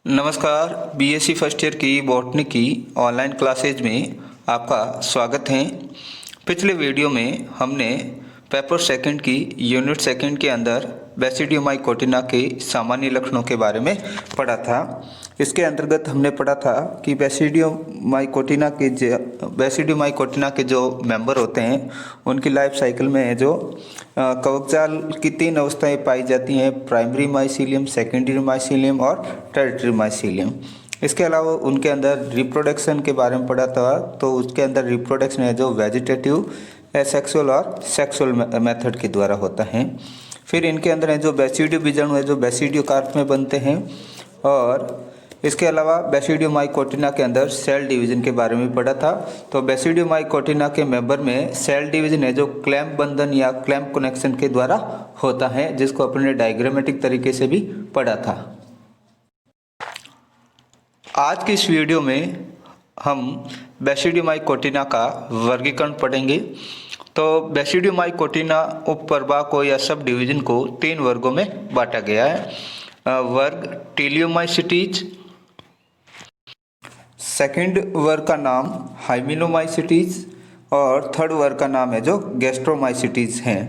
नमस्कार। BSc first year की botany की ऑनलाइन क्लासेज में आपका स्वागत है। पिछले वीडियो में हमने पेपर सेकंड की यूनिट सेकंड के अंदर बेसिडियोमाइकोटिना के सामान्य लक्षणों के बारे में पढ़ा था। इसके अंतर्गत हमने पढ़ा था कि बेसिडियोमाइकोटिना के जो मेंबर होते हैं उनकी लाइफ साइकिल में जो कवकजाल की 3 अवस्थाएं पाई जाती हैं, प्राइमरी माइसीलियम, सेकेंडरी माइसीलियम और टर्टियरी माइसीलियम। इसके अलावा उनके अंदर रिप्रोडक्शन के बारे में पढ़ा था। तो उसके अंदर रिप्रोडक्शन है जो वेजिटेटिव, एसेक्सुअल और सेक्सुअल मेथड के द्वारा होता है। फिर इनके अंदर है जो बेसिडियो बीजाणु है जो बेसिडियो कार्प में बनते हैं। और इसके अलावा बेसिडियोमाइकोटिना के अंदर सेल डिवीजन के बारे में पढ़ा था। तो बेसिडियोमाइकोटिना के मेंबर में सेल डिवीजन है जो क्लैंप बंधन या क्लैंप कनेक्शन के द्वारा होता है, जिसको अपने डायग्रामेटिक तरीके से भी पढ़ा था। आज की इस वीडियो में हम बेसिडियोमाइकोटिना का वर्गीकरण पढ़ेंगे। तो बेसिडियोमाइकोटिना उपप्रभाग को या सब डिवीजन को 3 वर्गों में बांटा गया है। वर्ग टीलियोमाइसिटीज, सेकंड वर्ग का नाम हाइमेनोमाइसिटीज और थर्ड वर्ग का नाम है जो गैस्ट्रोमाइसिटीज हैं।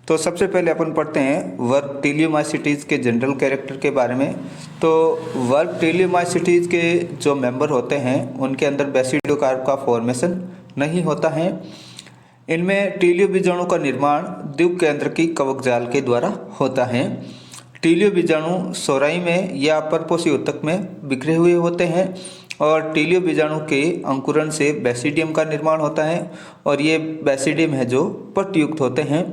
तो सबसे पहले अपन पढ़ते हैं वर्ग टीलियोमाइसिटीज के जनरल कैरेक्टर के बारे में। तो वर्ग टीलियोमाइसिटीज के जो मेंबर होते हैं उनके अंदर बेसिडियोकार्प का फॉर्मेशन नहीं होता है। इनमें टीलियो बीजाणु का निर्माण द्वीप केंद्र की कवकजाल के द्वारा होता है। टीलियो बीजाणु सोराई में या परपोषी ऊतक में बिखरे हुए होते हैं और टीलियो बीजाणु के अंकुरण से बेसिडियम का निर्माण होता है और ये बेसिडियम है जो पट्टयुक्त होते हैं।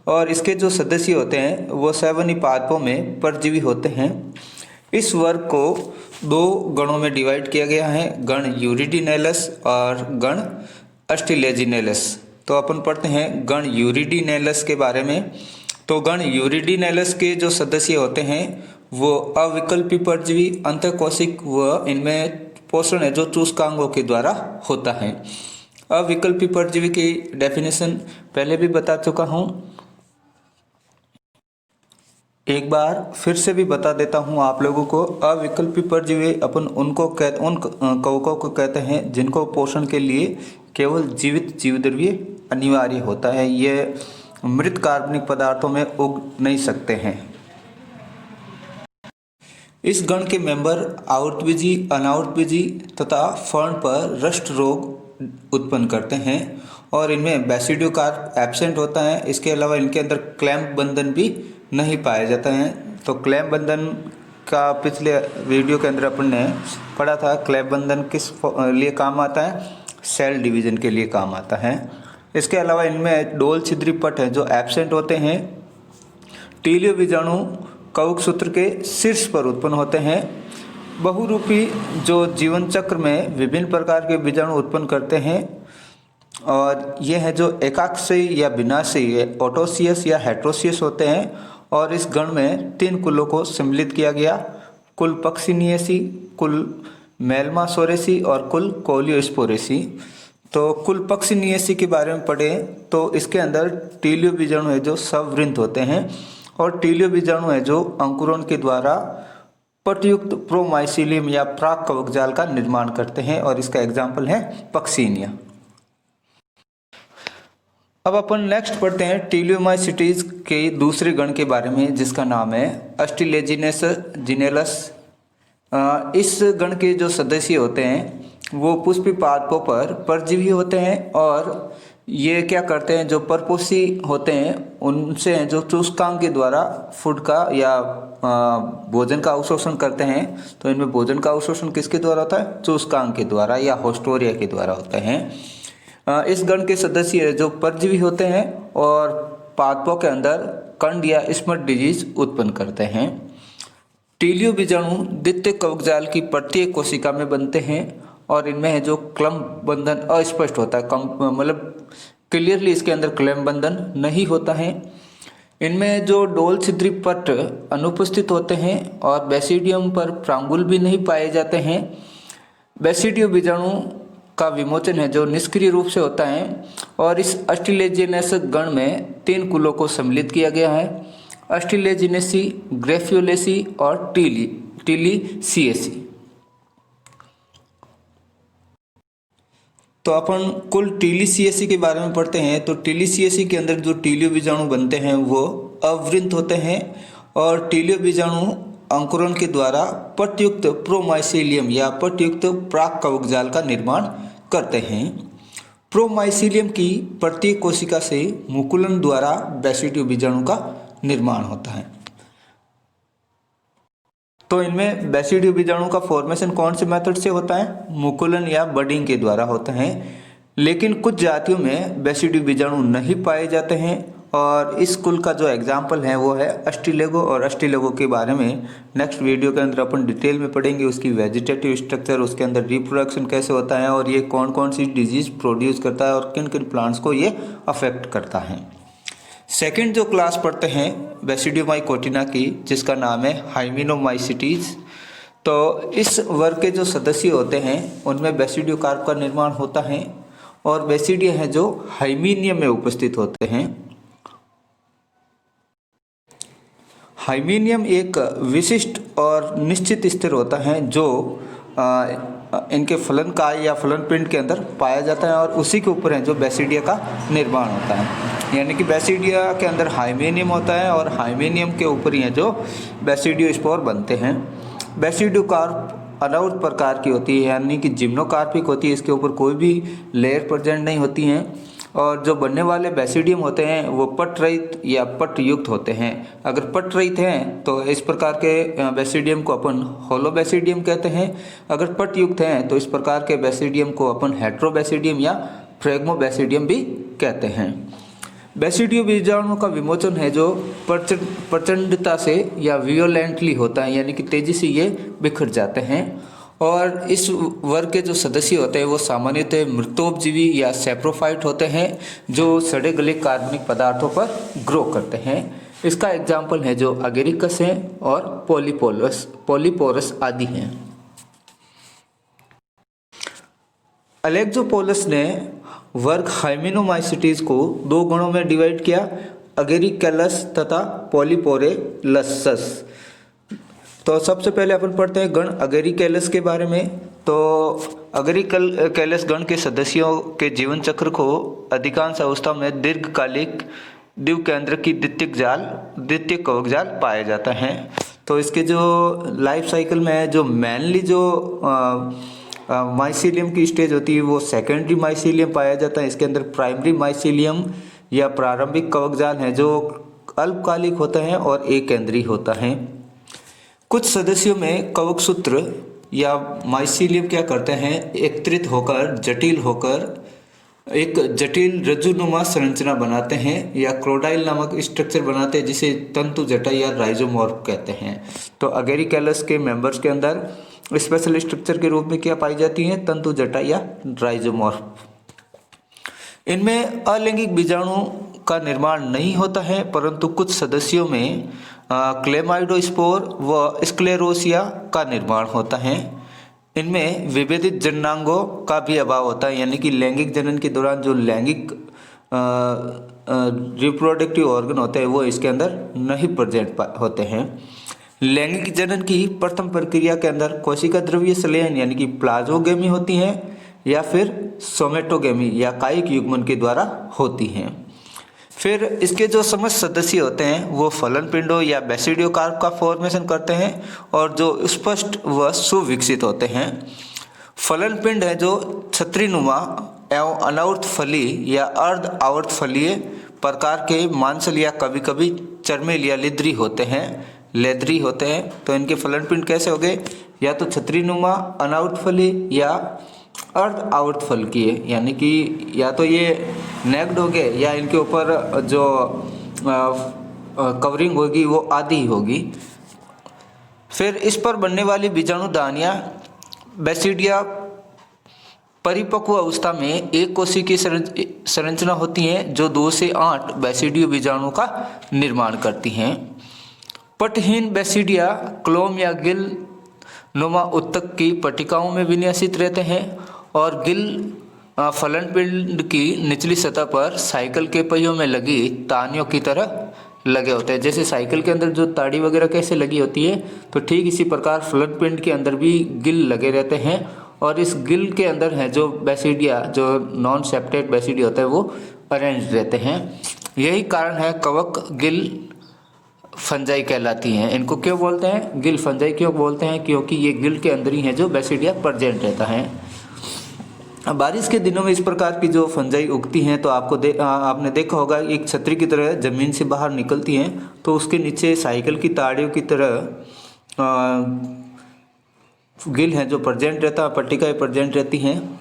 और इसके जो सदस्य होते हैं वो 7 पादपों में परजीवी होते हैं। इस वर्ग को 2 गणों में डिवाइड किया गया है, गण यूरिडिनेलस और गण अस्टिलेजिनेलस। तो अपन पढ़ते हैं गण यूरिडिनेलस के बारे में। तो गण यूरिडिनेलस के जो सदस्य होते हैं वो अविकल्पी परजीवी, अंतःकोशिक व इनमें पोषण है जो चूसकांगों के द्वारा होता है। अविकल्पी परजीवी की डेफिनेशन पहले भी बता चुका हूँ, एक बार फिर से भी बता देता हूँ आप लोगों को। अविकल्पी परजीवी अपन उन कवकों को कहते हैं जिनको पोषण के लिए केवल जीवित जीवद्रव्य अनिवार्य होता है। ये मृत कार्बनिक पदार्थों में उग नहीं सकते हैं। इस गण के मेंबर आवृतबीजी, अनावृतबीजी तथा फर्न पर रस्ट रोग उत्पन्न करते हैं और इनमें बेसिडियोकार्प एब्सेंट होता है। इसके अलावा इनके अंदर क्लैंप बंधन भी नहीं पाया जाता है। तो क्लैंप बंधन का पिछले वीडियो के अंदर अपन ने पढ़ा था। क्लैंप बंधन किस लिए काम आता है? सेल डिवीजन के लिए काम आता है। इसके अलावा इनमें डोल छिद्री पट है जो एब्सेंट होते हैं। टीलियो बीजाणु कवक सूत्र के शीर्ष पर उत्पन्न होते हैं। बहुरूपी जो जीवन चक्र में विभिन्न प्रकार के बीजाणु उत्पन्न करते हैं और ये है जो एकाक्षीय या बिनाक्षीय, ऑटोसियस या हेट्रोसियस होते हैं। और इस गण में 3 कुलों को सम्मिलित किया गया, कुल पक्सिनियसी, कुल मेलमासोरेसी और कुल कोलियोस्पोरेसी। तो कुल पक्सिनियसी के बारे में पढ़ें तो इसके अंदर टीलियो बीजाणु है जो सवृंत होते हैं और टीलियो बीजाणु है जो अंकुरण के द्वारा पटयुक्त प्रोमाइसीलियम या प्राक कवकजाल का निर्माण करते हैं और इसका एग्जाम्पल है पक्सिनिया। अब अपन नेक्स्ट पढ़ते हैं टीलियोमाइसिटीज के दूसरे गण के बारे में जिसका नाम है अस्टिलेजिनेलस। इस गण के जो सदस्य होते हैं वो पुष्पी पादपों पर परजीवी होते हैं और ये क्या करते हैं, जो परपोषी होते हैं उनसे जो चूसकांग के द्वारा फूड का या भोजन का अवशोषण करते हैं। तो इनमें भोजन का अवशोषण किसके द्वारा होता है? चूसकांग के द्वारा या होस्टोरिया के द्वारा होता है। इस गण के सदस्य जो परजीवी होते हैं और पादपों के अंदर कंड या स्मट डिजीज उत्पन्न करते हैं। टीलियो बीजाणु द्वितीय कवकजाल की प्रत्येक कोशिका में बनते हैं और इनमें है जो क्लैंप बंधन अस्पष्ट होता है, मतलब क्लियरली इसके अंदर क्लैंप बंधन नहीं होता है। इनमें जो डोल छिद्री पट अनुपस्थित होते हैं और बेसिडियम पर प्रांगुल भी नहीं पाए जाते हैं। बेसिडियो बीजाणु का विमोचन है जो निष्क्रिय रूप से होता है और इस अस्टिलेजिनेस गण में 3 कुलों को सम्मिलित किया गया है, अस्टिलेजिनेसी, ग्रेफियोलेसी और टीलीसिएसी। तो अपन कुल टीलीसिएसी के बारे में पढ़ते हैं। तो टीलीसिएसी के अंदर जो टीलियो बीजाणु बनते हैं वो अवृंत होते हैं और टीलियो बीजाणु अंकुरण के द्वारा पटयुक्त प्रोमाइसीलियम या पटयुक्त प्राक कवकजाल का निर्माण करते हैं। प्रोमाइसीलियम की प्रत्येक कोशिका से मुकुलन द्वारा बेसिडियो बीजाणु का निर्माण होता है। तो इनमें बेसिडियो बीजाणु का फॉर्मेशन कौन से मेथड से होता है? मुकुलन या बडिंग के द्वारा होता है। लेकिन कुछ जातियों में बेसिडियो बीजाणु नहीं पाए जाते हैं और इस कुल का जो एग्जाम्पल है वो है अस्टिलेगो। और अस्टिलेगो के बारे में नेक्स्ट वीडियो के अंदर अपन डिटेल में पढ़ेंगे, उसकी वेजिटेटिव स्ट्रक्चर, उसके अंदर रिप्रोडक्शन कैसे होता है और ये कौन कौन सी डिजीज प्रोड्यूस करता है और किन किन प्लांट्स को ये अफेक्ट करता है। सेकंड जो क्लास पढ़ते हैं बेसिडियोमाइकोटिना की, जिसका नाम है हाइमेनोमाइसिटीज। तो इस वर्ग के जो सदस्य होते हैं उनमें बेसिडियोकार्प का निर्माण होता है और बेसिडिया हैं जो हाइमीनियम में उपस्थित होते हैं। हाइमीनियम एक विशिष्ट और निश्चित स्तर होता है जो इनके फलनकाय या फलन पिंड के अंदर पाया जाता है और उसी के ऊपर है जो बेसिडिया का निर्माण होता है। यानी कि बेसिडिया के अंदर हाइमेनियम होता है और हाइमेनियम के ऊपर ही है जो बेसिडियोस्पोर बनते हैं। बेसिडियोकार्प अनाउट प्रकार की होती है, यानी कि जिम्नोकार्पिक होती है, इसके ऊपर कोई भी लेयर प्रेजेंट नहीं होती हैं और जो बनने वाले बेसिडियम होते हैं वो पट रहित या पट युक्त होते हैं। अगर पट रहित हैं तो इस प्रकार के बेसिडियम को अपन होलो बेसिडियम कहते हैं। अगर पट युक्त हैं तो इस प्रकार के बेसिडियम को अपन हेट्रोबेसिडियम या फ्रेगमोबेसिडियम भी कहते हैं। बेसिडियो बीजाणु का विमोचन है जो प्रचंडता से या वियोलेंटली होता है, यानी कि तेजी से ये बिखर जाते हैं। और इस वर्ग के जो सदस्य होते हैं वो सामान्यतः मृतोपजीवी या सेप्रोफाइट होते हैं जो सड़े गले कार्बनिक पदार्थों पर ग्रो करते हैं। इसका एग्जाम्पल है जो अगेरिकस हैं और पॉलीपोरस आदि हैं। अलेक्जोपोलस ने वर्ग हाइमेनोमाइसिटीज को दो गणों में डिवाइड किया, अगेरिकैलस तथा पॉलीपोरेलसस। तो सबसे पहले अपन पढ़ते हैं गण अगेरिकैलस के बारे में। तो अगेरिकैलस गण के सदस्यों के जीवन चक्र को अधिकांश अवस्था में दीर्घकालिक द्विकेंद्र की द्वितीय कवक जाल पाया जाता है। तो इसके जो लाइफ साइकिल में जो मेनली जो माइसीलियम की स्टेज होती है वो सेकेंडरी माइसीलियम पाया जाता है। इसके अंदर प्राइमरी माइसीलियम या प्रारंभिक कवक जाल है जो अल्पकालिक होता है और एक केंद्रीय होता है। कुछ सदस्यों में कवक सूत्र या माइसीलियम क्या करते हैं, एकत्रित होकर जटिल होकर एक जटिल रज्जुनुमा संरचना बनाते हैं या क्रोडाइल नामक स्ट्रक्चर बनाते हैं जिसे तंतु जटा या राइजोमॉर्फ कहते हैं। तो अगेरिकैलस के मेंबर्स के अंदर स्पेशल स्ट्रक्चर के रूप में क्या पाई जाती हैं, तंतु जटा या राइजोमॉर्फ। इनमें अलैंगिक बीजाणु का निर्माण नहीं होता है, परंतु कुछ सदस्यों में क्लेमाइडोस्पोर व स्क्लेरोसिया का निर्माण होता है। इनमें विभेदित जननांगों का भी अभाव होता है, यानी कि लैंगिक जनन के दौरान जो लैंगिक रिप्रोडक्टिव ऑर्गन होते हैं वो इसके अंदर नहीं प्रेजेंट होते हैं। लैंगिक जनन की प्रथम प्रक्रिया के अंदर कोशिका द्रव्य संलयन यानी कि प्लाज्मोगेमी होती हैं या फिर सोमेटोगेमी या कायिक युग्मन के द्वारा होती हैं। फिर इसके जो समस्त सदस्य होते हैं वो फलन पिंडों या बेसिडियोकार्प का फॉर्मेशन करते हैं और जो स्पष्ट व सुविकसित होते हैं। फलन पिंड है जो छत्रीनुमा एवं अनावर्त फली या अर्ध आवर्त फलीय प्रकार के मांसल या कभी कभी चर्मेल या लेदरी होते हैं। तो इनके फलन पिंड कैसे हो गए, या तो छत्रीनुमा अनावर्त फली या अर्ध आवर्त फल की है, यानी कि या तो ये नेक्ड हो गए या इनके ऊपर जो कवरिंग होगी वो आधी होगी। फिर इस पर बनने वाली बीजाणु दानियाँ बेसिडिया परिपक्व अवस्था में एक कोशी की संरचना होती हैं जो 2 से 8 बेसिडियो बीजाणु का निर्माण करती हैं। पटहीन बेसिडिया क्लोम या गिल नुमा उत्तक की पट्टिकाओं में विन्यासित रहते हैं और गिल फलन पिंड की निचली सतह पर साइकिल के पहियों में लगी तानियों की तरह लगे होते हैं। जैसे साइकिल के अंदर जो ताड़ी वगैरह कैसे लगी होती है, तो ठीक इसी प्रकार फ्लड पिंड के अंदर भी गिल लगे रहते हैं। और इस गिल के अंदर है जो बैसिडिया, जो नॉन सेप्टेट बैसिडिया होता है, वो अरेंज रहते हैं। यही कारण है कवक गिल फंजाई कहलाती हैं। इनको क्यों बोलते हैं गिल फंजाई, क्यों बोलते हैं, क्योंकि ये गिल के अंदर ही है जो बैसिडिया प्रेजेंट रहता है। अब बारिश के दिनों में इस प्रकार की जो फंजाई उगती हैं, तो आपने देखा होगा एक छतरी की तरह ज़मीन से बाहर निकलती हैं, तो उसके नीचे साइकिल की ताड़ियों की तरह गिल हैं जो प्रेजेंट रहता है, पट्टिकाएँ प्रेजेंट रहती हैं।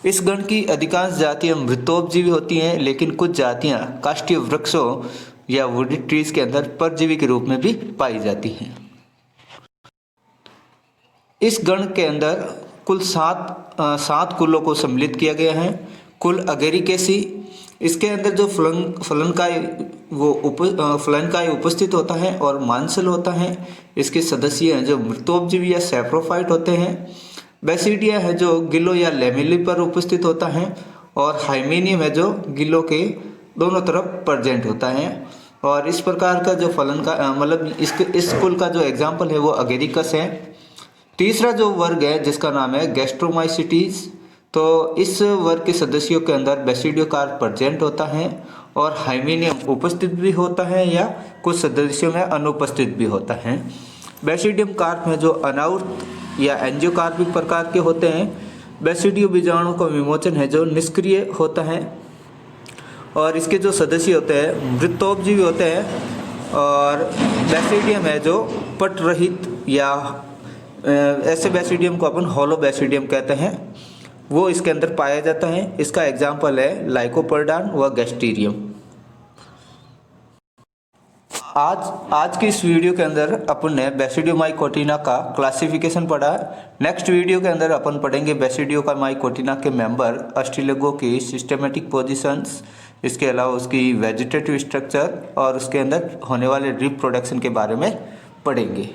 इस गण की अधिकांश जातियाँ मृतोपजीवी होती हैं, लेकिन कुछ जातियाँ काष्ठीय वृक्षों या वुडी ट्रीज के अंदर परजीवी के रूप में भी पाई जाती हैं। इस गण के अंदर कुल सात कुलों को सम्मिलित किया गया है। कुल अगेरिकेसी, इसके अंदर जो फलनकाय उपस्थित होता है और मांसल होता है। इसके सदस्य हैं जो मृतोपजीवी या सैप्रोफाइट होते हैं। बैसिडिया है जो गिलो या लेमेली पर उपस्थित होता है। और हाइमेनियम है जो गिलो के दोनों तरफ प्रेजेंट होता है। और इस प्रकार का जो फलन का मतलब इस कुल का जो एग्जाम्पल है वो अगेरिकस है। तीसरा जो वर्ग है जिसका नाम है गैस्ट्रोमाइसिटीज, तो इस वर्ग के सदस्यों के अंदर बैसिडियो कार्प प्रेजेंट होता है और हाइमेनियम उपस्थित भी होता है या कुछ सदस्यों में अनुपस्थित भी होता है। बैसिडियम कार्प में जो अनावृत या एंजियोकार्पिक प्रकार के होते हैं। बैसिडियो बीजाणु का विमोचन है जो निष्क्रिय होता है और इसके जो सदस्य होते हैं मृतोपजीवी होते हैं। और बैसिडियम है जो पट रहित या ऐसे बैसिडियम को अपन होलो बैसिडियम कहते हैं, वो इसके अंदर पाया जाता है। इसका एग्जाम्पल है लाइकोपर्डान व गैस्टीरियम। आज की इस वीडियो के अंदर अपन ने बैसिडियोमाइकोटिना का क्लासिफिकेशन पढ़ा। नेक्स्ट वीडियो के अंदर अपन पढ़ेंगे बैसिडियोमाइकोटिना के मेंबर, अस्टिलेगो की सिस्टेमेटिक पोजीशंस, इसके अलावा उसकी वेजिटेटिव स्ट्रक्चर और उसके अंदर होने वाले रिप्रोडक्शन के बारे में पढ़ेंगे।